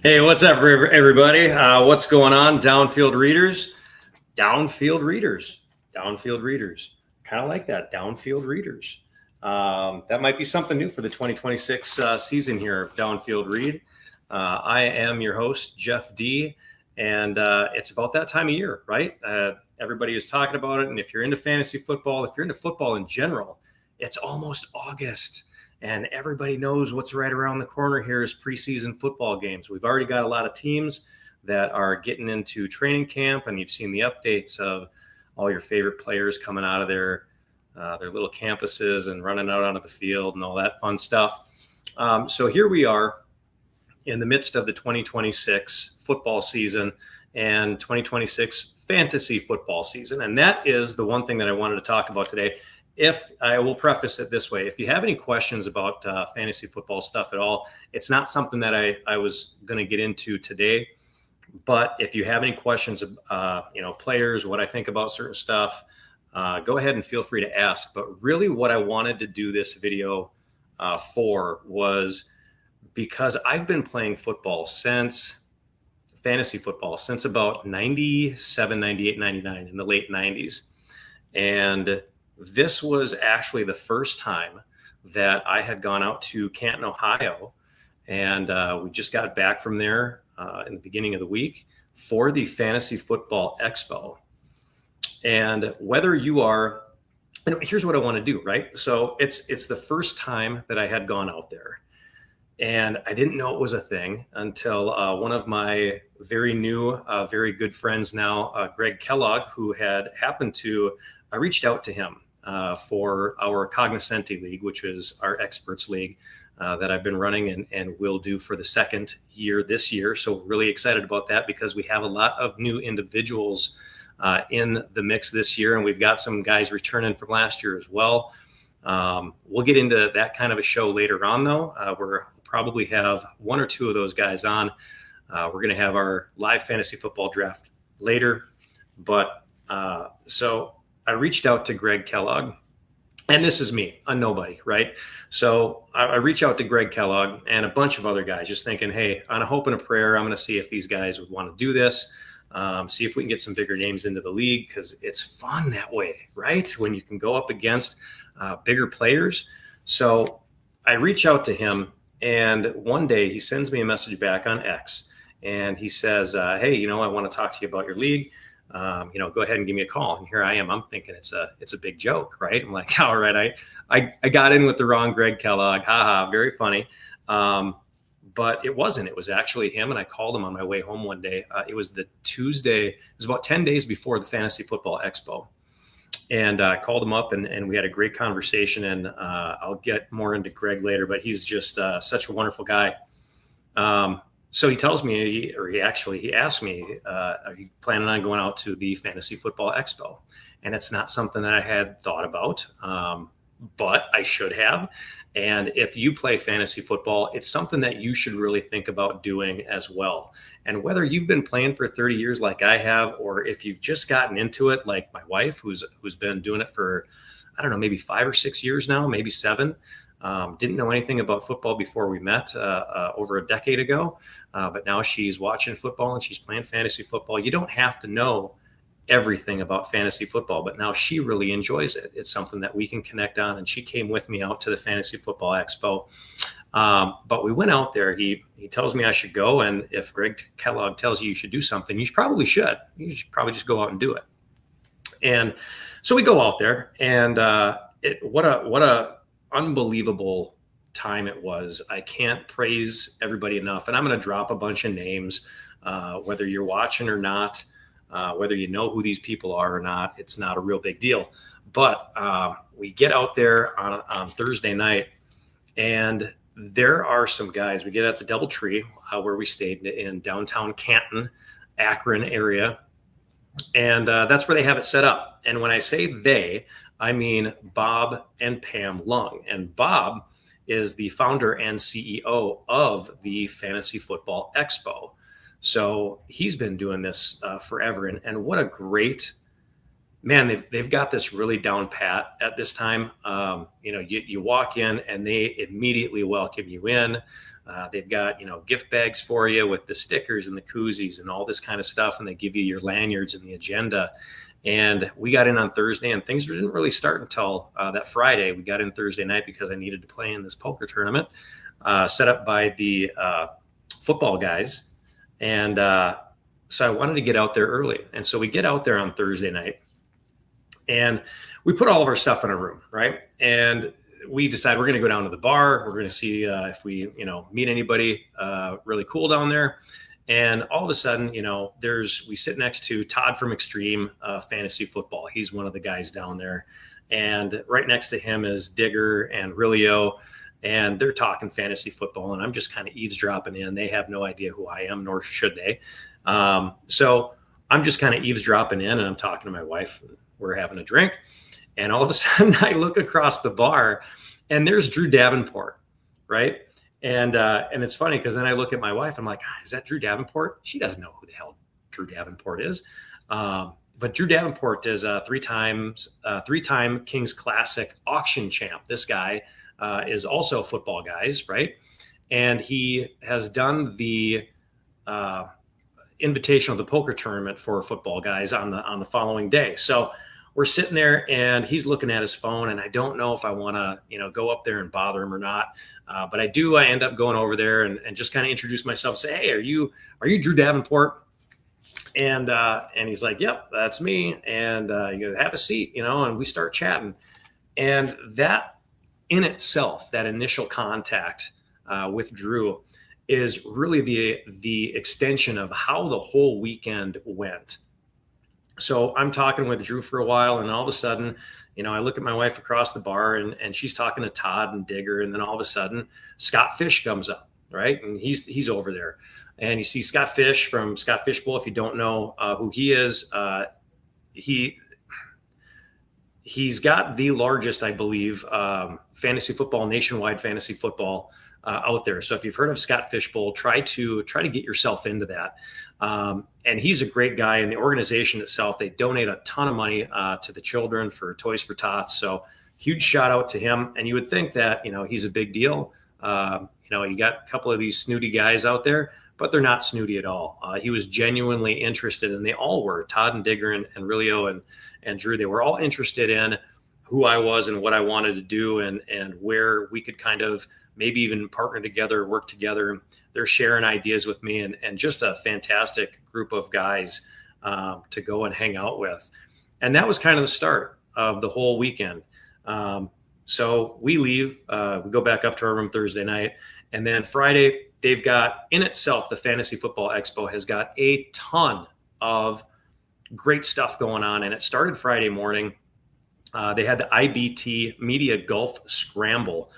Hey, what's up, everybody? What's going on, downfield readers? Downfield readers. Downfield readers. Kind of like that, downfield readers. That might be something new for the 2026 season here of Downfield Read. I am your host, Jeff D., and it's about that time of year, right? Everybody is talking about it, and if you're into fantasy football, if you're into football in general, it's almost August. And everybody knows what's right around the corner here is preseason football games. We've already got a lot of teams that are getting into training camp, and you've seen the updates of all your favorite players coming out of their little campuses and running out onto the field and all that fun stuff. So here we are in the midst of the 2026 football season and 2026 fantasy football season. And that is the one thing that I wanted to talk about today. If I will preface it this way, if you have any questions about fantasy football stuff at all, it's not something that I was going to get into today. But if you have any questions, players, what I think about certain stuff, go ahead and feel free to ask. But really what I wanted to do this video for was because I've been playing football fantasy football since about 97, 98, 99 in the late 90s. And this was actually the first time that I had gone out to Canton, Ohio, and we just got back from there in the beginning of the week for the Fantasy Football Expo. And whether you are, and here's what I want to do, right? So it's the first time that I had gone out there, and I didn't know it was a thing until one of my very new, very good friends now, Greg Kellogg, who had happened to, I reached out to him for our Cognoscenti League, which is our experts league that I've been running and will do for the second year this year. So really excited about that because we have a lot of new individuals in the mix this year, and we've got some guys returning from last year as well. We'll get into that kind of a show later on, though. We'll probably have one or two of those guys on. We're going to have our live fantasy football draft later. But so I reached out to Greg Kellogg, and this is me, a nobody, right? So I reach out to Greg Kellogg and a bunch of other guys just thinking, hey, on a hope and a prayer, I'm going to see if these guys would want to do this, see if we can get some bigger names into the league because it's fun that way, right? When you can go up against bigger players. So I reach out to him, and one day he sends me a message back on X, and he says, hey, I want to talk to you about your league. Go ahead and give me a call. And here I am. I'm thinking it's a big joke, right? I'm like, all right, I got in with the wrong Greg Kellogg. Haha, very funny. But it wasn't. It was actually him. And I called him on my way home one day. It was the Tuesday. It was about 10 days before the Fantasy Football Expo. And I called him up and we had a great conversation. And I'll get more into Greg later, but he's just such a wonderful guy. So he tells me, he asked me, are you planning on going out to the Fantasy Football Expo? And it's not something that I had thought about, but I should have. And if you play fantasy football, it's something that you should really think about doing as well. And whether you've been playing for 30 years like I have, or if you've just gotten into it like my wife, who's been doing it for, I don't know, maybe 5 or 6 years now, maybe 7. Didn't know anything about football before we met over a decade ago, but now she's watching football and she's playing fantasy football. You don't have to know everything about fantasy football, but now she really enjoys it. It's something that we can connect on, and she came with me out to the Fantasy Football Expo. But we went out there. He tells me I should go, and if Greg Kellogg tells you should do something, you probably should. You should probably just go out and do it. And so we go out there, and what a unbelievable time it was. I can't praise everybody enough, and I'm going to drop a bunch of names, whether you're watching or not, whether you know who these people are or not. It's not a real big deal. But we get out there on Thursday night, and there are some guys. We get at the DoubleTree where we stayed in downtown Canton, Akron area, and that's where they have it set up. And when I say they, I mean Bob and Pam Lung. And Bob is the founder and CEO of the Fantasy Football Expo. So he's been doing this forever. And what a great, man, they've got this really down pat at this time. You walk in and they immediately welcome you in. They've got, gift bags for you with the stickers and the koozies and all this kind of stuff. And they give you your lanyards and the agenda. And we got in on Thursday, and things didn't really start until that Friday. We got in Thursday night because I needed to play in this poker tournament set up by the football guys. And so I wanted to get out there early. And so we get out there on Thursday night, and we put all of our stuff in a room, right? And we decide we're going to go down to the bar. We're going to see if we, meet anybody really cool down there. And all of a sudden, we sit next to Todd from Extreme Fantasy Football. He's one of the guys down there. And right next to him is Digger and Rilio. And they're talking fantasy football. And I'm just kind of eavesdropping in. They have no idea who I am, nor should they. So I'm just kind of eavesdropping in, and I'm talking to my wife. We're having a drink. And all of a sudden, I look across the bar, and there's Drew Davenport, right? And it's funny because then I look at my wife. I'm like, is that Drew Davenport? She doesn't know who the hell Drew Davenport is. But Drew Davenport is a three-time Kings Classic auction champ. This guy is also football guys, right? And he has done the invitation of the poker tournament for football guys on the following day. So we're sitting there, and he's looking at his phone, and I don't know if I want to, go up there and bother him or not. But I do. I end up going over there and just kind of introduce myself, say, "Hey, are you Drew Davenport?" And he's like, "Yep, that's me." And you go, "Have a seat," and we start chatting. And that in itself, that initial contact with Drew is really the extension of how the whole weekend went. So I'm talking with Drew for a while, and all of a sudden, I look at my wife across the bar, and she's talking to Todd and Digger, and then all of a sudden, Scott Fish comes up, right? And he's over there, and you see Scott Fish from Scott Fishbowl. If you don't know who he is, he's got the largest, I believe, fantasy football, nationwide fantasy football out there. So if you've heard of Scott Fishbowl, try to get yourself into that. And he's a great guy. And the organization itself, they donate a ton of money to the children for Toys for Tots. So huge shout out to him. And you would think that, he's a big deal. You got a couple of these snooty guys out there, but they're not snooty at all. He was genuinely interested, and they all were. Todd and Digger and Rilio and Drew, they were all interested in who I was and what I wanted to do, and where we could kind of maybe even partner together, work together. They're sharing ideas with me, and just a fantastic group of guys to go and hang out with. And that was kind of the start of the whole weekend. So we leave, we go back up to our room Thursday night. And then Friday, they've got, in itself, the Fantasy Football Expo has got a ton of great stuff going on. And it started Friday morning. They had the IBT Media Golf Scramble.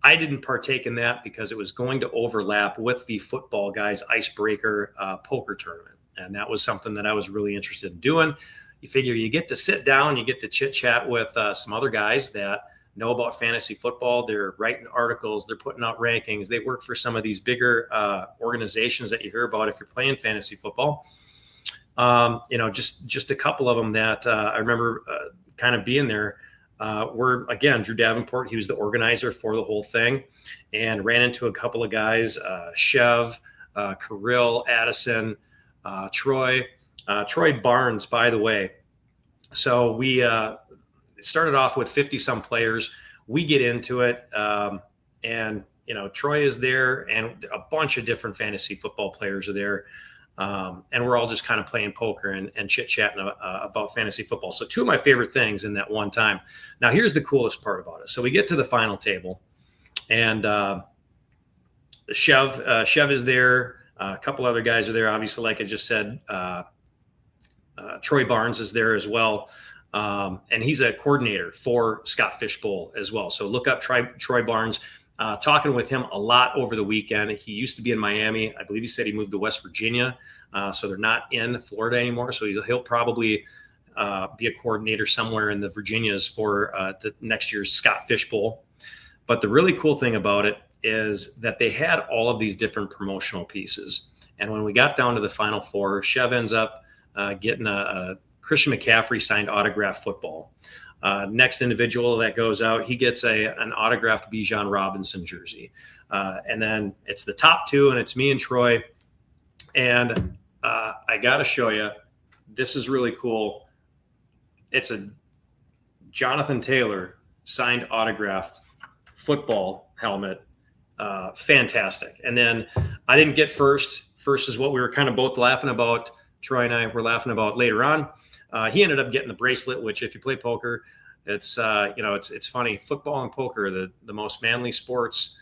I didn't partake in that because it was going to overlap with the football guys icebreaker poker tournament. And that was something that I was really interested in doing. You figure you get to sit down, you get to chit chat with some other guys that know about fantasy football. They're writing articles, they're putting out rankings. They work for some of these bigger organizations that you hear about if you're playing fantasy football. Just a couple of them that I remember kind of being there. Were, again, Drew Davenport. He was the organizer for the whole thing, and ran into a couple of guys, Chev, Kirill, Addison, Troy Barnes, by the way. So we started off with 50 some players. We get into it. And Troy is there, and a bunch of different fantasy football players are there. And we're all just kind of playing poker and chit-chatting about fantasy football. So two of my favorite things in that one time. Now, here's the coolest part about it. So we get to the final table, and Chev is there. A couple other guys are there. Obviously, like I just said, Troy Barnes is there as well. And he's a coordinator for Scott Fishbowl as well. So look up Troy Barnes. Talking with him a lot over the weekend. He used to be in Miami. I believe he said he moved to West Virginia. So they're not in Florida anymore. So he'll probably be a coordinator somewhere in the Virginias for the next year's Scott Fishbowl. But the really cool thing about it is that they had all of these different promotional pieces. And when we got down to the Final Four, Chev ends up getting a Christian McCaffrey signed autograph football. Next individual that goes out, he gets an autographed Bijan Robinson jersey. And then it's the top two, and it's me and Troy. And I got to show you, this is really cool. It's a Jonathan Taylor signed autographed football helmet. Fantastic. And then I didn't get first. First is what we were kind of both laughing about. Troy and I were laughing about later on. He ended up getting the bracelet, which if you play poker, it's funny. Football and poker, the most manly sports.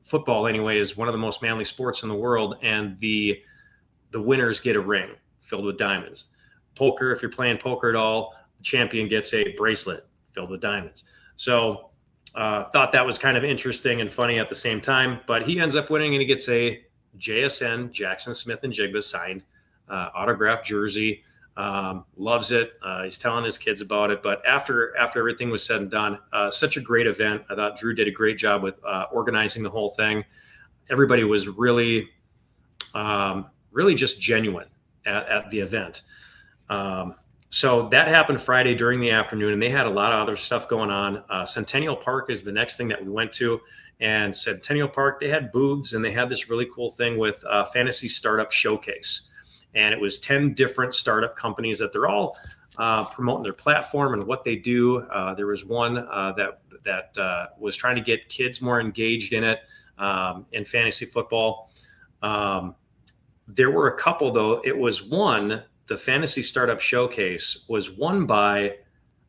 Football anyway is one of the most manly sports in the world, and the winners get a ring filled with diamonds. Poker, if you're playing poker at all, the champion gets a bracelet filled with diamonds. So thought that was kind of interesting and funny at the same time, but he ends up winning and he gets a JSN, Jackson Smith and Jigba signed autographed jersey. Loves it. He's telling his kids about it. But after everything was said and done, such a great event. I thought Drew did a great job with organizing the whole thing. Everybody was really just genuine at the event. So that happened Friday during the afternoon, and they had a lot of other stuff going on. Centennial Park is the next thing that we went to. And Centennial Park, they had booths, and they had this really cool thing with Fantasy Startup Showcase. And it was 10 different startup companies that they're all promoting their platform and what they do. There was one that was trying to get kids more engaged in it, in fantasy football. There were a couple, though. It was the Fantasy Startup Showcase was won by a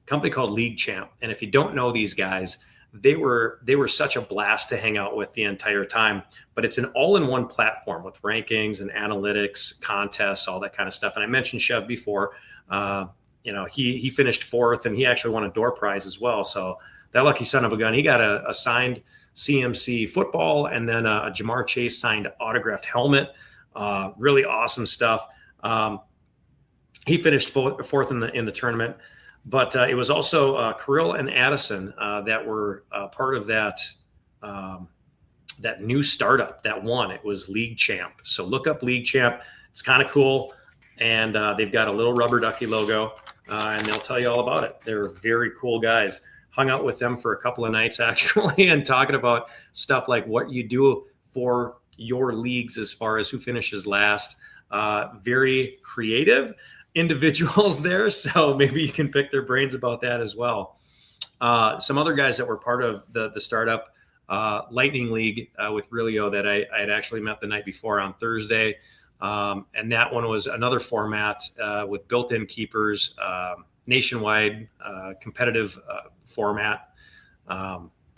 company called League Champ. And if you don't know these guys, they were such a blast to hang out with the entire time. But it's an all-in-one platform with rankings and analytics, contests, all that kind of stuff. And I mentioned Chev before. He finished fourth, and he actually won a door prize as well. So that lucky son of a gun, he got a signed CMC football and then a Jamar Chase signed autographed helmet. Really awesome stuff. He finished fourth in the tournament. But it was also Kirill and Addison that were part of that new startup that won. It was League Champ. So look up League Champ. It's kind of cool. And they've got a little rubber ducky logo, and they'll tell you all about it. They're very cool guys. Hung out with them for a couple of nights, actually, and talking about stuff like what you do for your leagues as far as who finishes last. Very creative individuals there, so maybe you can pick their brains about that as well. Some other guys that were part of the startup Lightning League with Rilio that I had actually met the night before on Thursday, and that one was another format with built-in keepers, nationwide competitive format.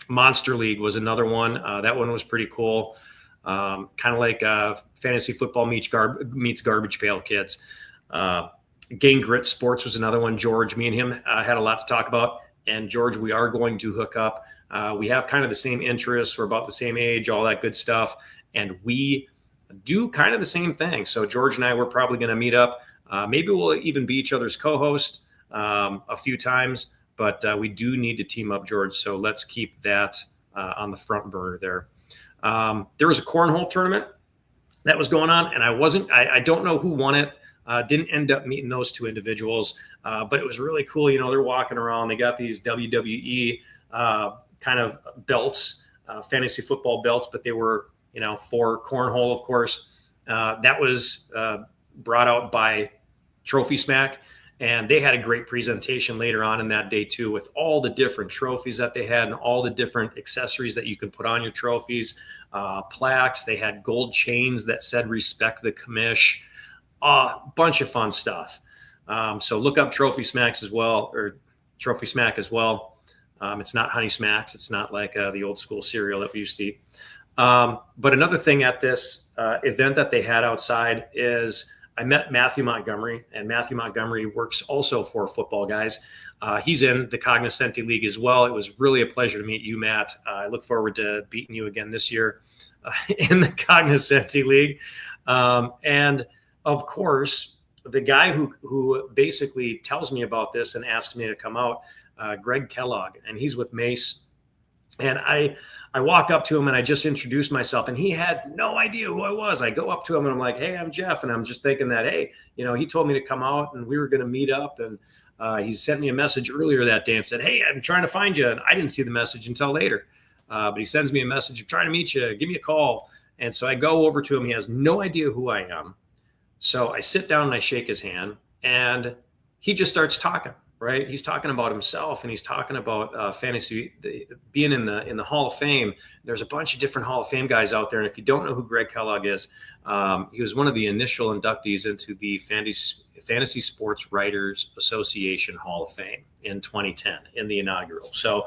Monster League was another one. That one was pretty cool, kind of like Fantasy Football meets Garbage Pail Kids. Gain Grit Sports was another one. George, me and him had a lot to talk about. And George, we are going to hook up. We have kind of the same interests. We're about the same age, all that good stuff. And we do kind of the same thing. So George and I, we're probably going to meet up. Maybe we'll even be each other's co-host a few times. But we do need to team up, George. So let's keep that on the front burner there. There was a cornhole tournament that was going on. And I don't know who won it. Didn't end up meeting those two individuals, but it was really cool. They're walking around. They got these WWE kind of belts, fantasy football belts, but they were, for cornhole, of course. That was brought out by Trophy Smack, and they had a great presentation later on in that day too, with all the different trophies that they had and all the different accessories that you can put on your trophies, plaques. They had gold chains that said "Respect the Commish." A bunch of fun stuff. So look up Trophy Smacks as well, or Trophy Smack as well. It's not Honey Smacks. It's not like the old school cereal that we used to eat. But another thing at this event that they had outside is I met Matthew Montgomery, and Matthew Montgomery works also for Football Guys. He's in the Cognoscenti League as well. It was really a pleasure to meet you, Matt. I look forward to beating you again this year in the Cognoscenti League. And of course, the guy who basically tells me about this and asks me to come out, Greg Kellogg, and he's with Mace. And I walk up to him and I just introduce myself, and he had no idea who I was. I go up to him and I'm like, "Hey, I'm Jeff." And I'm just thinking that, hey, he told me to come out and we were going to meet up. And He sent me a message earlier that day and said, hey, I'm trying to find you. And I didn't see the message until later. But he sends me a message, I'm trying to meet you. Give me a call. And so I go over to him. He has no idea who I am. So I sit down and I shake his hand, and he just starts talking, right? He's talking about himself, and he's talking about fantasy, being in the Hall of Fame. There's a bunch of different Hall of Fame guys out there. And if you don't know who Greg Kellogg is, he was one of the initial inductees into the Fantasy Sports Writers Association Hall of Fame in 2010 in the inaugural. So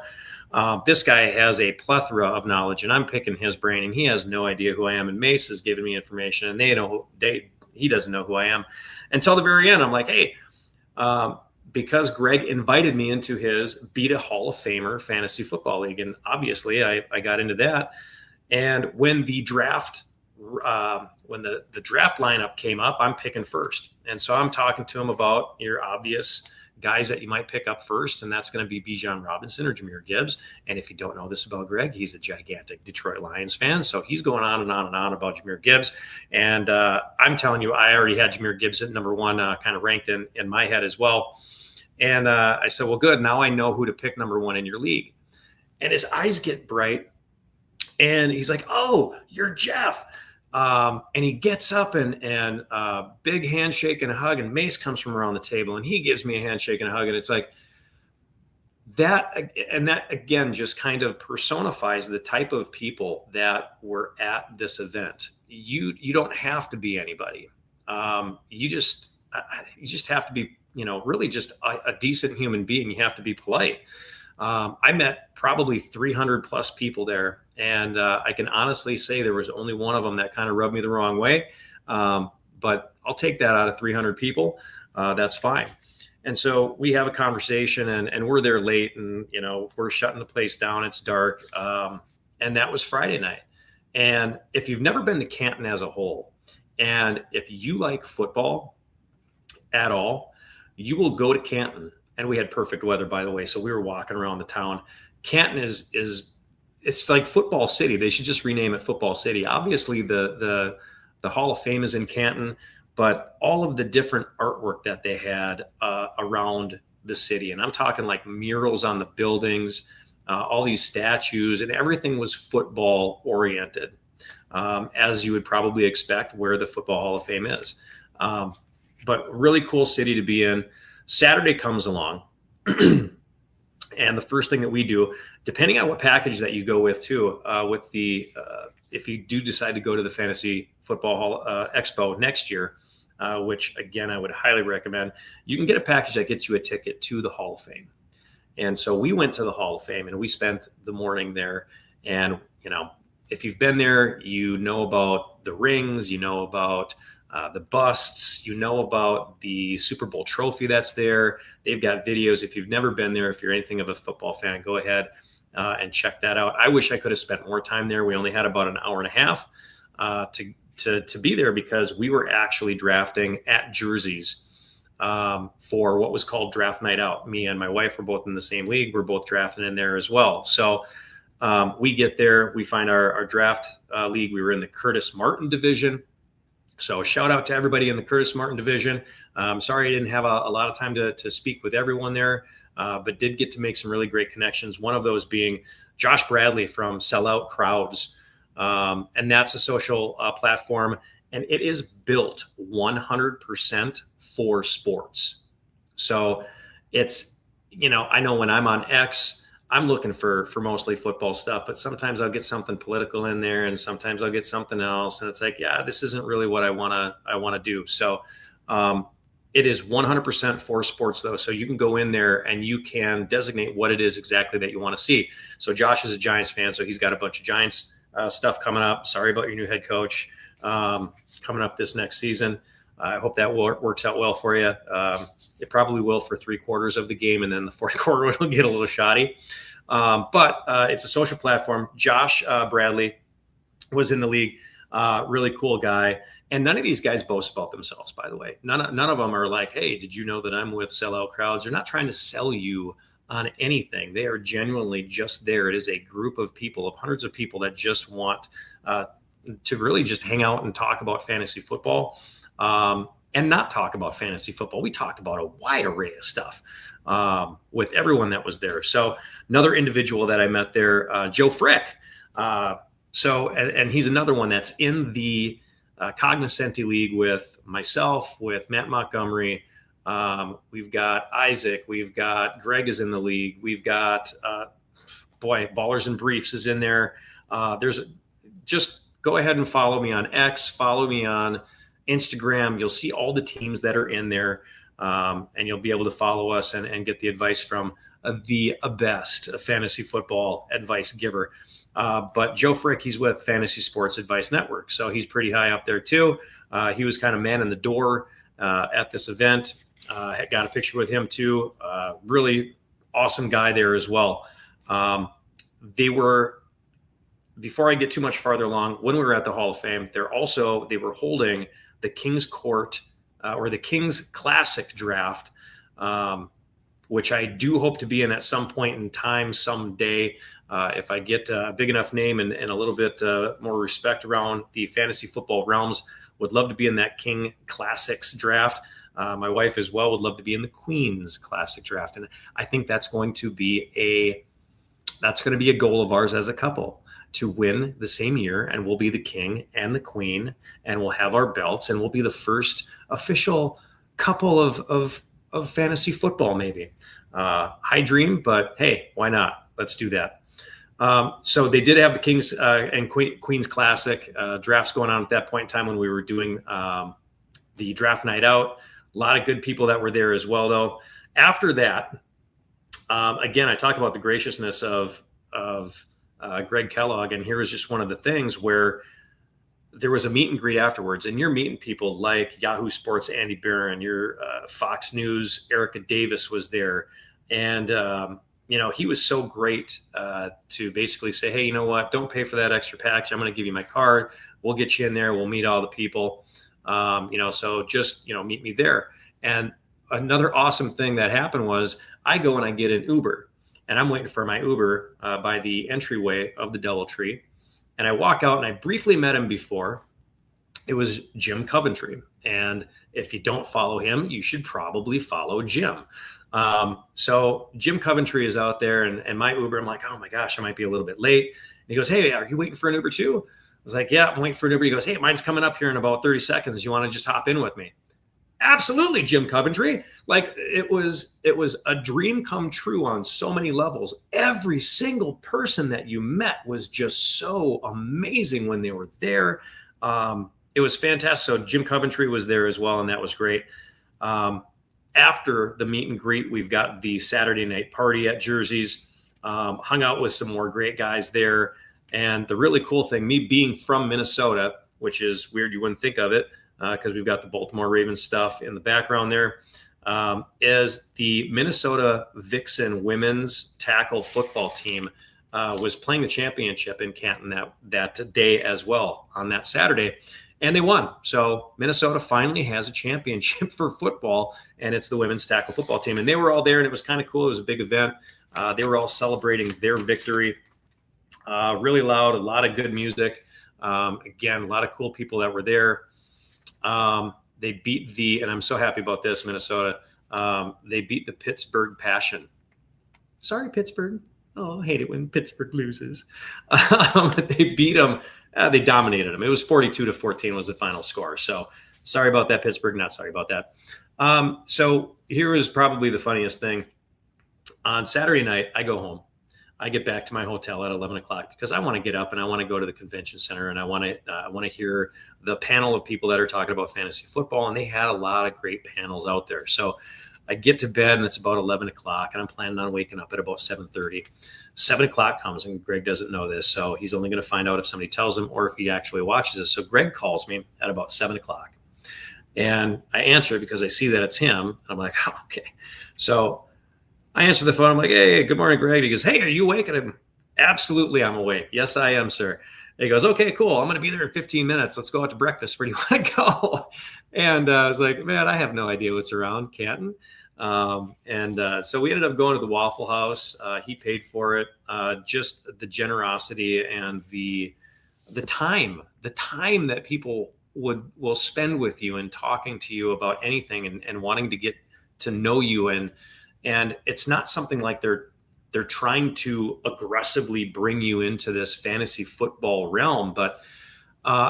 this guy has a plethora of knowledge, and I'm picking his brain, and he has no idea who I am. And Mace has given me information, and he doesn't know who I am until the very end. I'm like, hey, because Greg invited me into his Beat a Hall of Famer Fantasy Football League. And obviously I got into that. And when the draft, when the draft lineup came up, I'm picking first. And so I'm talking to him about your obvious guys that you might pick up first, and that's going to be Bijan Robinson or Jahmyr Gibbs. And if you don't know this about Greg, he's a gigantic Detroit Lions fan, so he's going on and on and on about Jahmyr Gibbs. And I'm telling you, I already had Jahmyr Gibbs at number one, kind of ranked in my head as well. And I said, well, good. Now I know who to pick number one in your league. And his eyes get bright, and he's like, oh, you're Jeff. And he gets up and big handshake and a hug, and Mace comes from around the table, and he gives me a handshake and a hug. And it's like that. And that again, just kind of personifies the type of people that were at this event. You don't have to be anybody. You just have to be, really just a decent human being. You have to be polite. I met probably 300 plus people there. And I can honestly say there was only one of them that kind of rubbed me the wrong way. But I'll take that out of 300 people. That's fine. And so we have a conversation, and we're there late, and, we're shutting the place down. It's dark. And that was Friday night. And if you've never been to Canton as a whole, and if you like football at all, you will go to Canton. And we had perfect weather, by the way. So we were walking around the town. Canton is it's like Football City. They should just rename it Football City. Obviously, the Hall of Fame is in Canton, but all of the different artwork that they had around the city, and I'm talking like murals on the buildings, all these statues, and everything was football oriented, as you would probably expect where the Football Hall of Fame is. But really cool city to be in. Saturday comes along. And the first thing that we do, depending on what package that you go with too, if you do decide to go to the Fantasy Football Hall Expo next year, which again, I would highly recommend, you can get a package that gets you a ticket to the Hall of Fame. And so we went to the Hall of Fame, and we spent the morning there. And, if you've been there, you know about the rings, you know about the busts, you know about the Super Bowl trophy that's there. They've got videos. If you've never been there, if you're anything of a football fan, go ahead and check that out. I wish I could have spent more time there. We only had about an hour and a half to be there, because we were actually drafting at Jerseys for what was called Draft Night Out. Me and my wife were both in the same league. We're both drafting in there as well. So we get there, we find our draft league. We were in the Curtis Martin division. So shout out to everybody in the Curtis Martin division. Sorry I didn't have a lot of time to speak with everyone there, but did get to make some really great connections. One of those being Josh Bradley from Sellout Crowds. And that's a social platform, and it is built 100% for sports. So it's, I know when I'm on X, I'm looking for mostly football stuff, but sometimes I'll get something political in there, and sometimes I'll get something else. And it's like, yeah, this isn't really what I want to do. So it is 100% for sports though. So you can go in there and you can designate what it is exactly that you want to see. So Josh is a Giants fan, so he's got a bunch of Giants stuff coming up. Sorry about your new head coach coming up this next season. I hope that works out well for you. It probably will for 3/4 of the game, and then the fourth quarter will get a little shoddy. But it's a social platform. Josh Bradley was in the league. Really cool guy. And none of these guys boast about themselves, by the way. None of them are like, hey, did you know that I'm with Sellout Crowds? They're not trying to sell you on anything. They are genuinely just there. It is a group of people, of hundreds of people that just want to really just hang out and talk about fantasy football. and not talk about fantasy football. We talked about a wide array of stuff with everyone that was there. So another individual that I met there, Joe Frick. And he's another one that's in the Cognoscenti League with myself, with Matt Montgomery. We've got Isaac. We've got Greg is in the league. We've got, Ballers and Briefs is in there. Just go ahead and follow me on X, follow me on Instagram. You'll see all the teams that are in there, and you'll be able to follow us and get the advice from the best fantasy football advice giver. But Joe Frick, he's with Fantasy Sports Advice Network, so he's pretty high up there too. He was kind of man in the door at this event. I got a picture with him too. Really awesome guy there as well. Before I get too much farther along, when we were at the Hall of Fame, they were holding the King's Court or the King's Classic draft, which I do hope to be in at some point in time someday. If I get a big enough name and a little bit more respect around the fantasy football realms, would love to be in that King Classics draft. My wife as well would love to be in the Queen's Classic draft. And I think that's going to be a goal of ours as a couple, to win the same year, and we'll be the king and the queen, and we'll have our belts, and we'll be the first official couple of fantasy football, maybe. High dream, but hey, why not? Let's do that. So they did have the Kings and Queens Classic drafts going on at that point in time when we were doing the draft night out. A lot of good people that were there as well, though. After that, again, I talk about the graciousness of Greg Kellogg, and here is just one of the things where there was a meet and greet afterwards, and you're meeting people like Yahoo Sports Andy Barron, your Fox News Erica Davis was there, and he was so great to basically say, hey, you know what? Don't pay for that extra package. I'm going to give you my card. We'll get you in there. We'll meet all the people. So just meet me there. And another awesome thing that happened was I go and I get an Uber. And I'm waiting for my Uber by the entryway of the DoubleTree. And I walk out, and I briefly met him before. It was Jim Coventry. And if you don't follow him, you should probably follow Jim. So Jim Coventry is out there, and my Uber, I'm like, oh my gosh, I might be a little bit late. And he goes, hey, are you waiting for an Uber too? I was like, yeah, I'm waiting for an Uber. He goes, hey, mine's coming up here in about 30 seconds. You want to just hop in with me? Absolutely, Jim Coventry. Like it was a dream come true on so many levels. Every single person that you met was just so amazing when they were there. It was fantastic. So Jim Coventry was there as well, and that was great. After the meet and greet, we've got the Saturday night party at Jersey's. Hung out with some more great guys there. And the really cool thing, me being from Minnesota, which is weird, you wouldn't think of it, because we've got the Baltimore Ravens stuff in the background there, is the Minnesota Vixen women's tackle football team was playing the championship in Canton that day as well on that Saturday, and they won. So Minnesota finally has a championship for football, and it's the women's tackle football team. And they were all there, and it was kind of cool. It was a big event. They were all celebrating their victory. Really loud, a lot of good music. Again, a lot of cool people that were there. They beat and I'm so happy about this, Minnesota. They beat the Pittsburgh Passion. Sorry, Pittsburgh. Oh, I hate it when Pittsburgh loses. They beat them. They dominated them. It was 42-14 was the final score. So sorry about that, Pittsburgh. Not sorry about that. So here is probably the funniest thing. On Saturday night, I go home. I get back to my hotel at 11 o'clock because I want to get up and I want to go to the convention center, and I want to hear the panel of people that are talking about fantasy football. And they had a lot of great panels out there. So I get to bed, and it's about 11 o'clock, and I'm planning on waking up at about 7:30. 7 o'clock comes, and Greg doesn't know this, so he's only going to find out if somebody tells him or if he actually watches this. So Greg calls me at about 7 o'clock, and I answer it because I see that it's him. And I'm like, oh, okay. So I answer the phone. I'm like, hey, good morning, Greg. He goes, hey, are you awake? And I'm absolutely, I'm awake. Yes, I am, sir. And he goes, okay, cool. I'm going to be there in 15 minutes. Let's go out to breakfast. Where do you want to go? And I was like, man, I have no idea what's around Canton. So we ended up going to the Waffle House. He paid for it. Just the generosity and the time that people will spend with you and talking to you about anything and wanting to get to know you. And it's not something like they're trying to aggressively bring you into this fantasy football realm, but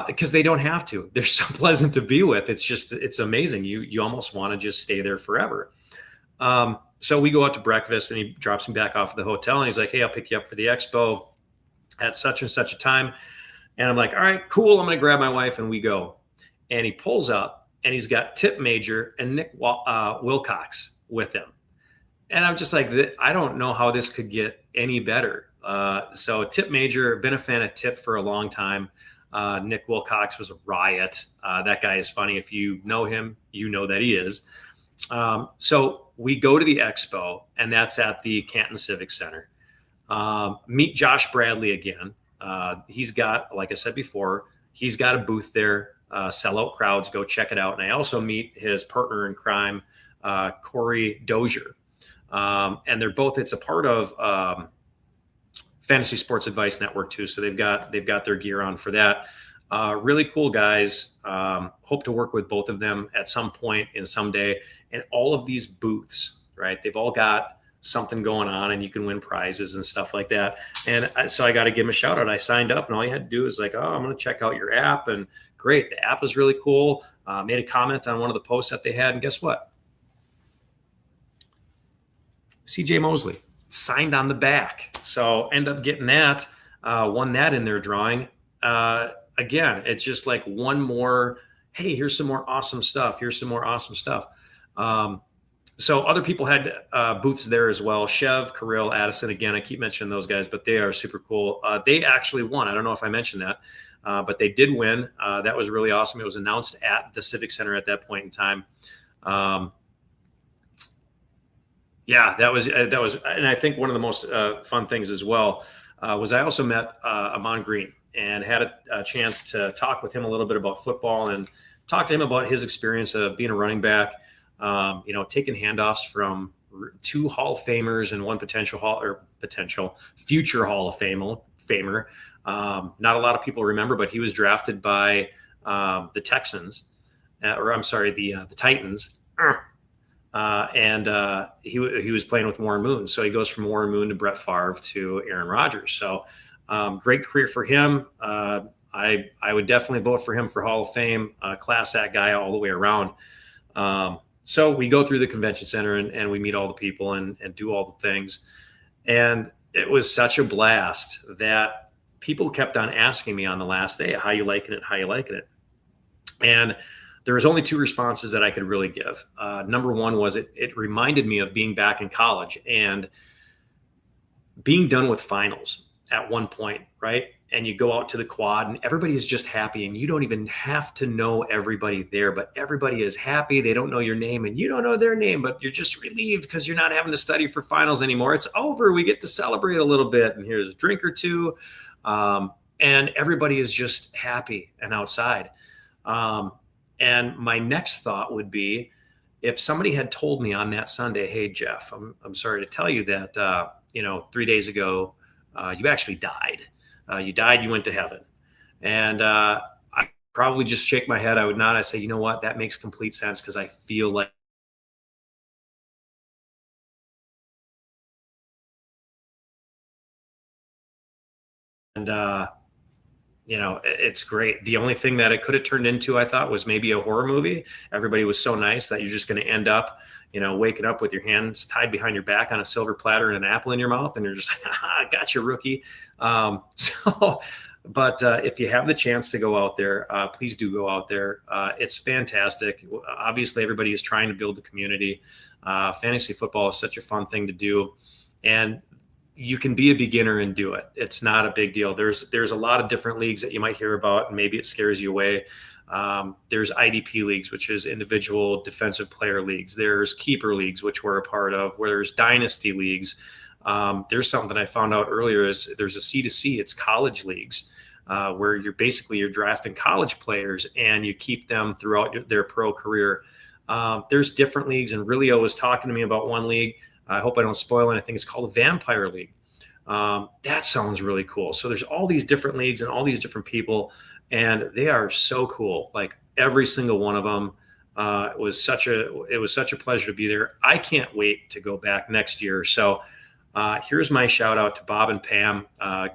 because they don't have to. They're so pleasant to be with. It's amazing. You almost want to just stay there forever. So we go out to breakfast and he drops me back off at the hotel and he's like, hey, I'll pick you up for the expo at such and such a time. And I'm like, all right, cool. I'm going to grab my wife and we go. And he pulls up and he's got Tip Major and Nick Wilcox with him. And I'm just like, I don't know how this could get any better. So Tip Major, been a fan of Tip for a long time. Nick Wilcox was a riot. That guy is funny. If you know him, you know that he is. So we go to the expo, and that's at the Canton Civic Center. Meet Josh Bradley again. He's got, like I said before, he's got a booth there. Sellout crowds, go check it out. And I also meet his partner in crime, Corey Dozier. And they're both, it's a part of Fantasy Sports Advice Network too. So they've got their gear on for that. Really cool guys. Hope to work with both of them at some point in someday. And all of these booths, right? They've all got something going on and you can win prizes and stuff like that. And so I got to give them a shout out. I signed up and all you had to do is like, oh, I'm going to check out your app. And great. The app is really cool. Made a comment on one of the posts that they had. And guess what? CJ Mosley signed on the back. So end up getting that, won that in their drawing. Again, it's just like one more, hey, here's some more awesome stuff. Here's some more awesome stuff. So other people had booths there as well. Chev, Kirill, Addison. Again, I keep mentioning those guys, but they are super cool. They actually won. I don't know if I mentioned that, but they did win. That was really awesome. It was announced at the Civic Center at that point in time. Yeah, that was, and I think one of the most fun things as well was I also met Amon Green and had a chance to talk with him a little bit about football and talk to him about his experience of being a running back, taking handoffs from two Hall of Famers and one potential future Hall of Famer. Not a lot of people remember, but he was drafted by the Texans, the Titans. And he was playing with Warren Moon. So he goes from Warren Moon to Brett Favre to Aaron Rodgers. So great career for him. I would definitely vote for him for Hall of Fame, class act guy all the way around. So we go through the convention center and we meet all the people and do all the things. And it was such a blast that people kept on asking me on the last day, how you liking it? How you liking it? And there was only two responses that I could really give. Number one was it reminded me of being back in college and being done with finals at one point, right? And you go out to the quad and everybody is just happy and you don't even have to know everybody there, but everybody is happy. They don't know your name and you don't know their name, but you're just relieved because you're not having to study for finals anymore. It's over. We get to celebrate a little bit and here's a drink or two. And everybody is just happy and outside. And my next thought would be if somebody had told me on that Sunday, hey, Jeff, I'm sorry to tell you that, 3 days ago, you actually died. You died, you went to heaven. And I probably just shake my head. I would not. I say, you know what? That makes complete sense because I feel like it's great. The only thing that it could have turned into, I thought, was maybe a horror movie. Everybody was so nice that you're just going to end up, waking up with your hands tied behind your back on a silver platter and an apple in your mouth. And you're just like, I got you, rookie. But if you have the chance to go out there, please do go out there. It's fantastic. Obviously, everybody is trying to build the community. Fantasy football is such a fun thing to do. And you can be a beginner and do it. It's not a big deal. There's a lot of different leagues that you might hear about, and maybe it scares you away. There's IDP leagues, which is individual defensive player leagues. There's keeper leagues, which we're a part of, where there's dynasty leagues. There's something I found out earlier is there's a C2C, it's college leagues, where you're drafting college players and you keep them throughout their pro career. There's different leagues, and Rilio was talking to me about one league. I hope I don't spoil anything. It's called a Vampire League. That sounds really cool. So there's all these different leagues and all these different people. and they are so cool. Like every single one of them. It was such a pleasure to be there. I can't wait to go back next year. So here's my shout out to Bob and Pam.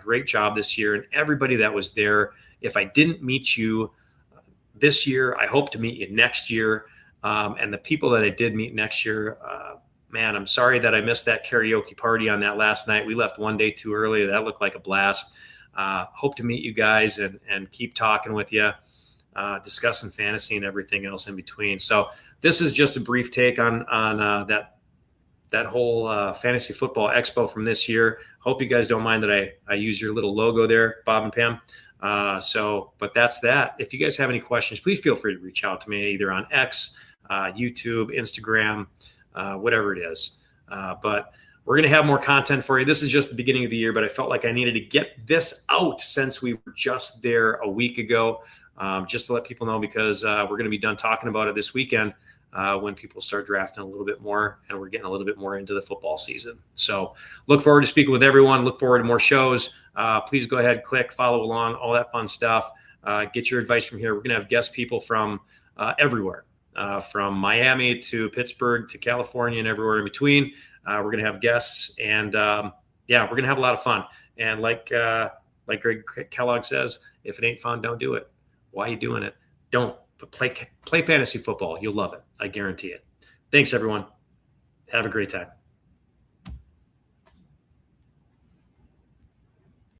Great job this year, and everybody that was there. If I didn't meet you this year, I hope to meet you next year. And the people that I did meet next year, man, I'm sorry that I missed that karaoke party on that last night. We left one day too early. That looked like a blast. Hope to meet you guys and keep talking with you. Discussing fantasy and everything else in between. So this is just a brief take on that whole Fantasy Football Expo from this year. Hope you guys don't mind that I use your little logo there, Bob and Pam. But that's that. If you guys have any questions, please feel free to reach out to me either on X, YouTube, Instagram, whatever it is. But we're going to have more content for you. This is just the beginning of the year, but I felt like I needed to get this out since we were just there a week ago. Just to let people know, because we're going to be done talking about it this weekend when people start drafting a little bit more and we're getting a little bit more into the football season. So look forward to speaking with everyone. Look forward to more shows. Please go ahead, click, follow along, all that fun stuff. Get your advice from here. We're going to have guest people from everywhere, from Miami to Pittsburgh to California and everywhere in between. We're going to have guests, and we're going to have a lot of fun. And like Greg Kellogg says, if it ain't fun, don't do it. Why are you doing it? Don't. But play fantasy football. You'll love it. I guarantee it. Thanks, everyone. Have a great time.